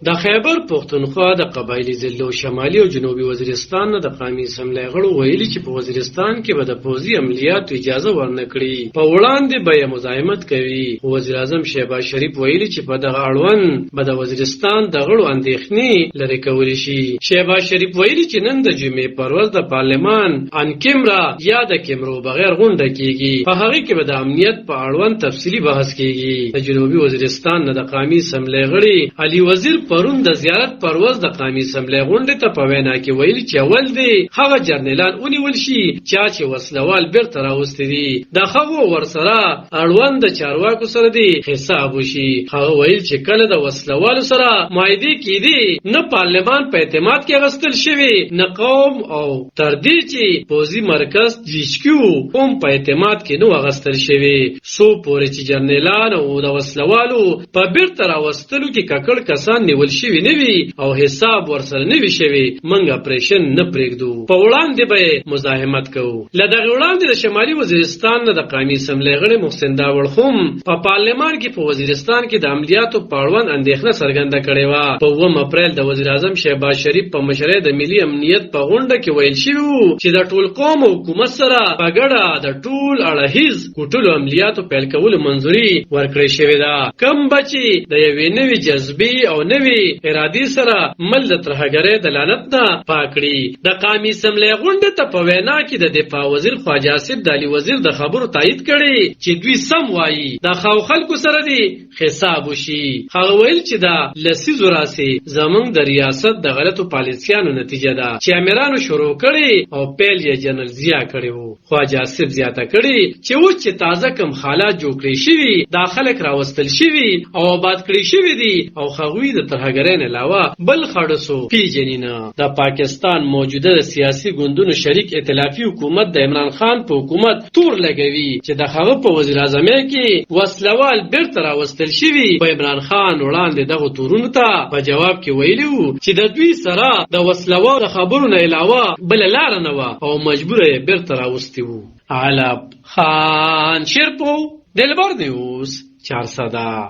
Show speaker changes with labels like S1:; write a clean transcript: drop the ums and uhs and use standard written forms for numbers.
S1: د خیبر پښتونخوا د قبایلی ضلعو شمالي او جنوبي وزیرستان نه د قومي اسمبلی غړو ویلي چې په وزیرستان کې به د پوځي عملیاتو اجازه ورنکړي، په وړاندې به یې مزاحمت کوي. وزیر اعظم شهباز شریف ویلي چې په دغه اړوند به د وزیرستان د غړو اندېښنې لرې کولی شي. شهباز شریف ویلي چې نن د جمعې پر ورځ د پارلمان ان کیمرا یا د کیمرو بغیر غونډه کیږي، په هغه کې به د امنیت په اړوند تفصیلي بحث کیږي. د جنوبي وزیرستان نه د قومي اسمبلی غړي علي وزیر پرون د زیارت پرواز د قومي اسمبلی غونډې ته په وینا کې ویلي چې اول دی هغه جرنیلان ونیول شي چې وسلوال بیرته راوستي دي، د هغو ورسره اړوند د چارواکو سره دی حساب وشي. هغه ویل چې کله د وسلوالو سره معاهدې کېدي نه پارلمان په اعتماد کې اخیستل شوي، نه قوم او تر دې چې پوځي مرکز جیچکیو هم په اعتماد کې نو اخیستل شوي، سو پورې چې جرنیلان او د وسلوالو په بیرته راوستلو کې ککړ کسان نیول شوي نه وي او حساب ورسره نه وي شوي، موږ اپریشن نه پرېږدو، په وړاندې به مزاحمت کوو. له دغه وړاندې د شمالي وزیرستان نه د قومي اسمبلی غړي محسن داوړ هم په پارلمان کې په وزیرستان کې د عملیاتو په اړوند اندېښنه څرګنده کړې وه. په 9 اپریل د وزیر اعظم شهباز شریف په مشرۍ د ملي امنیت په غونډه کې ویل شوي وو چې د ټول قوم او حکومت سره په ګډه د ټول اړهیز کوټلو عملیاتو پیل کولو منظوري ورکړې شوې ده. کم بچي د یوې نوې جذبې او نوې ارادي سره مل د ترهګرۍ د لعنت نه پاکړي. د قومي اسمبلی غونډې ته په وینا کې د دفاع وزیر خواجه آصف د علي وزیر د خبرو تایید کړي چې دوی سم وایي، د خلکو سره دی حساب وشي. هغه ویل چې دا لسیزو راسي زمونږ د ریاست د غلطو پالیسیانو نتیجه ده چې امیرانو شروع کړي او پیل یې جنرال ضیا کړي وو. خواجه آصف زیاته کړي چې اوس چې تازه کم حالات جوړ کړي شوي، دا خلک راوستل شوي او آباد کړي شوي دي او هغوی د ترهګرۍ نه علاوه بل خړسو پیژني نه. د پاکستان موجوده سیاسي ګوندونو شریک ائتلافي حکومت د عمران خان په حکومت تور لګوي چې د هغه په وزیر اعظم کې وسلوال بیرته راوستل شوي. په عمران خان وړاندې دغه تورونو ته په جواب کې ویلي وو چې د دوی سره د وسلوال خبرو نه علاوه بل لار نه و او مجبور یې بیرته راوستي وو. علب خان شیرپو دلبر نیوز 400